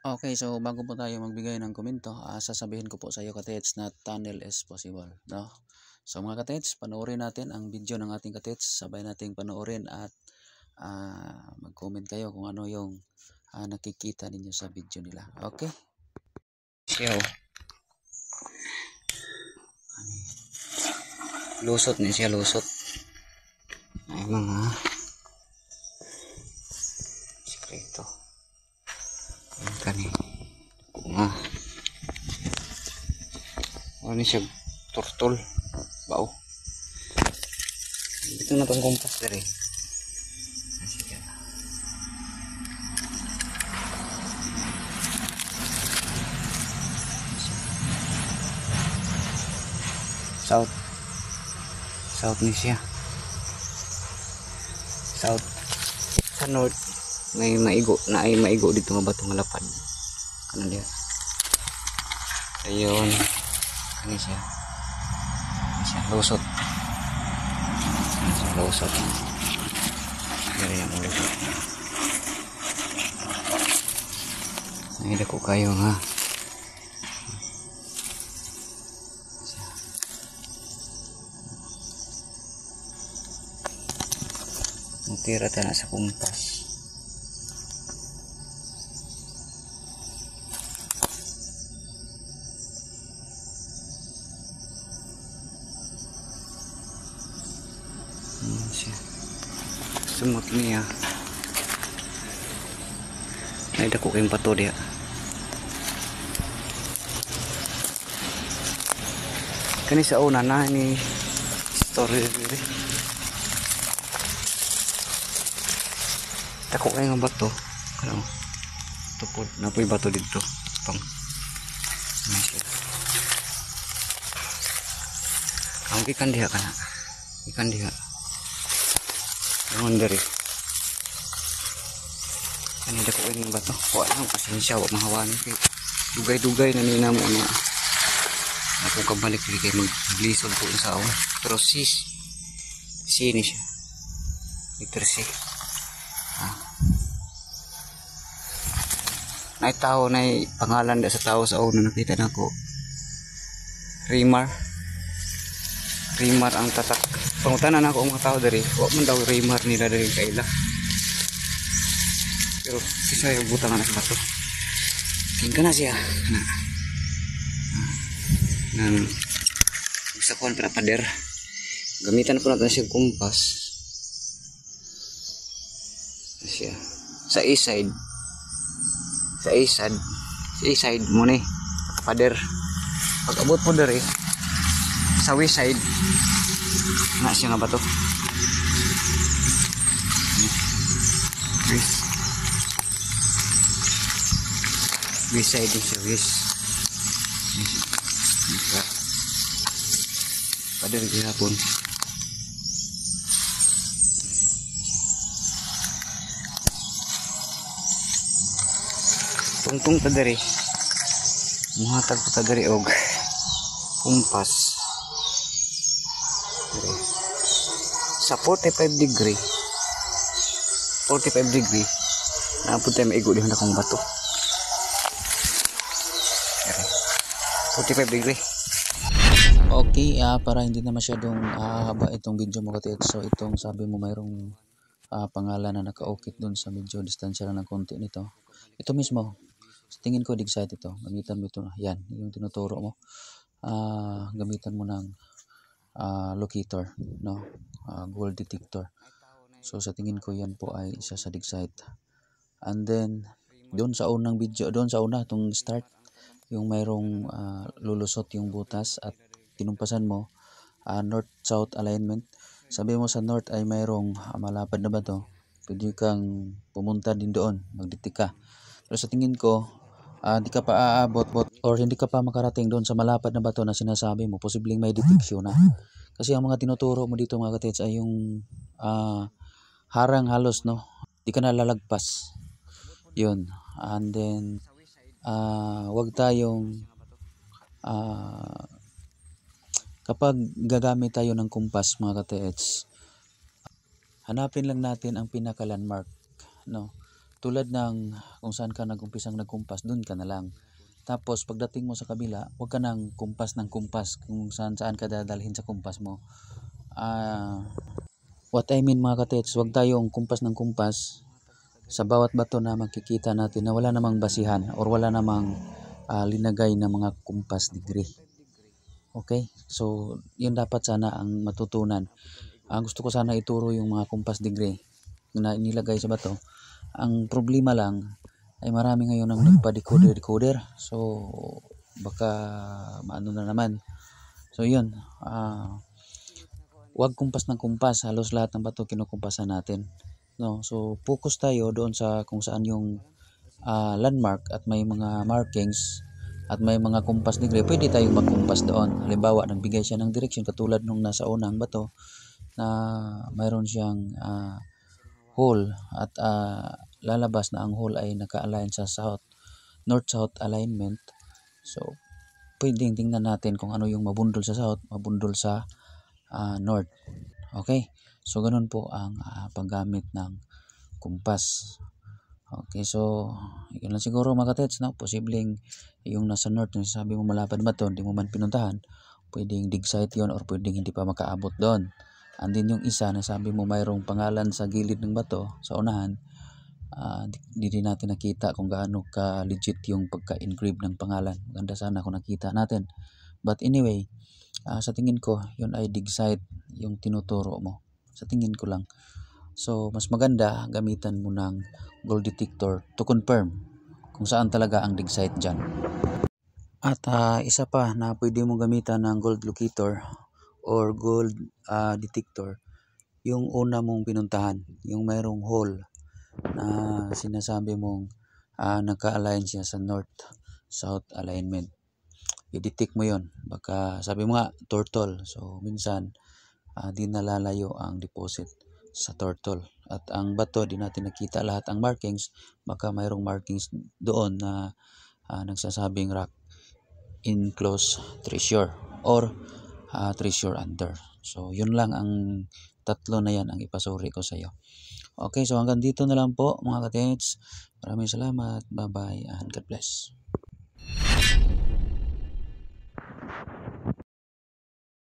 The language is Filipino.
Okay, so bago po tayo magbigay ng komento, sasabihin ko po sa iyo katets na tunnel is possible, no? So mga katets, panoorin natin ang video ng ating katets, sabay nating panoorin at mag-comment kayo kung ano yung nakikita ninyo sa video nila. Okay? Siya lusot ni siya, lusot. Ay mga sikreto. Ang kani. Ano siya, turtol. Bao. Ito na itong kompas dari. South ni siya. South. Sa north may maigo dito nga batong lapad. Ano dia? Ayun. Ano siya? Lusot. Lusot. Dari yang lusot. Ay dako kayo ha. Tira tayo sa kumpas. Siya. Sumot niya. Ay dako kayong pato dia. Kani sa una na ni story diri. Dako kayo ng bato. Ano? Tupod. Napoy bato dito. Pang. Ang ikan diha ka na. Ikan diha. Ang dari. Ano dako kayo ng bato. Wala ang pasensya. Wala mahawan. Dugay-dugay na nina mo. Ano. Ako kabalik. Hindi kayo maglisod po sa awan. Pero sini siya. Liter C. Nay tao na pangalan sa tao sa una nakita na ko. Rimar ang tatak. Pangutanan ako ang mga tao dari. Wa man daw Rimar nila dari kaila. Pero kisa yung butang anak bato. Tingka na siya. Nang sa kuan para pader. Gamitan po natin siya kumpas. Siya sa east side. Sa east side mo ni pader. Pag abot po dari sa west side na siya nga ba to? West side din siya, west. Pader gihapon. Tungtong ta diri. Muhatag ko ta diri og kumpas. Diri. Sa 45 degree. 45 degree. Naapod tayo maigo dihan akong bato. Diri. 45 degree. Okay, para hindi na masyadong haba itong video mo katid. So itong sabi mo mayroong pangalan na nakaukit doon sa medyo distansya lang ng konti nito. Ito mismo. Sa tingin ko dig site ito. Gamitan mo ito. Yan, yung tinuturo mo. Gamitan mo ng locator, no? Gold detector. So sa tingin ko yan po ay isa sa dig site. And then doon sa unang video, doon sa una itong start, yung mayroong lulusot yung butas at tinumpasan mo north-south alignment. Sabi mo sa north ay mayroong malapad na ba to? Pwede kang pumunta din doon, magditik ka. Pero sa tingin ko, hindi ka pa aabot or hindi ka pa makarating doon sa malapad na bato na sinasabi mo, posibleng may detection na. Kasi ang mga tinuturo mo dito mga katits ay yung harang halos, no? Hindi ka nalalagpas. Yun. And then, wag tayong kapag gagamit tayo ng kumpas mga katits, hanapin lang natin ang pinaka landmark, no? tulad ng kung saan ka nagumpisang nagkumpas, dun ka na lang. Tapos pagdating mo sa kabila, huwag ka nang kumpas ng kumpas kung saan ka dadalhin sa kumpas mo. What I mean mga katets, huwag tayong kumpas ng kumpas sa bawat bato na makikita natin na wala namang basihan or wala namang linagay na mga kumpas degree. Okay? So, yun dapat sana ang matutunan. Gusto ko sana ituro yung mga kumpas degree na inilagay sa bato. Ang problema lang ay marami ngayon ang nagpa-decoder. So, baka maano na naman. So, yun. Huwag kumpas ng kumpas. Halos lahat ng bato kinukumpasan natin. No? So, focus tayo doon sa kung saan yung landmark at may mga markings at may mga kumpas degree. Pwede tayong magkumpas doon. Halimbawa, nagbigay siya ng direction katulad nung nasa unang bato na mayroon siyang hole at lalabas na ang hole ay naka-align sa north-south alignment. So, pwedeng tingnan natin kung ano yung mabundol sa south, mabundol sa north. Okay? So, ganun po ang paggamit ng kumpas. Okay, so, yun lang siguro mga katets, no? Posibleng yung nasa north, yung sabi mo malapad ba to, hindi mo man pinuntahan, pwedeng dig site yun or pwedeng hindi pa makaabot doon. And then yung isa na sabi mo mayroong pangalan sa gilid ng bato, sa unahan, di din natin nakita kung gaano ka legit yung pagka-engrave ng pangalan. Maganda sana kung nakita natin. But anyway, sa tingin ko, yun ay dig site yung tinuturo mo. Sa tingin ko lang. So, mas maganda gamitan mo ng gold detector to confirm kung saan talaga ang dig site dyan. At isa pa na pwede mo gamitan ng gold locator or gold detector, yung una mong pinuntahan, yung mayroong hole na sinasabi mong naka-align siya sa north-south alignment. I-detect mo yon. Baka sabi mo nga, turtle. So, minsan, di nalalayo ang deposit sa turtle. At ang bato, di natin nakita lahat ang markings. Baka mayroong markings doon na nagsasabing rock enclosed treasure or treasure under. So, yun lang ang tatlo na yan ang ipasuri ko sa iyo. Okay, so hanggang dito na lang po mga katets. Maraming salamat. Bye-bye and God bless.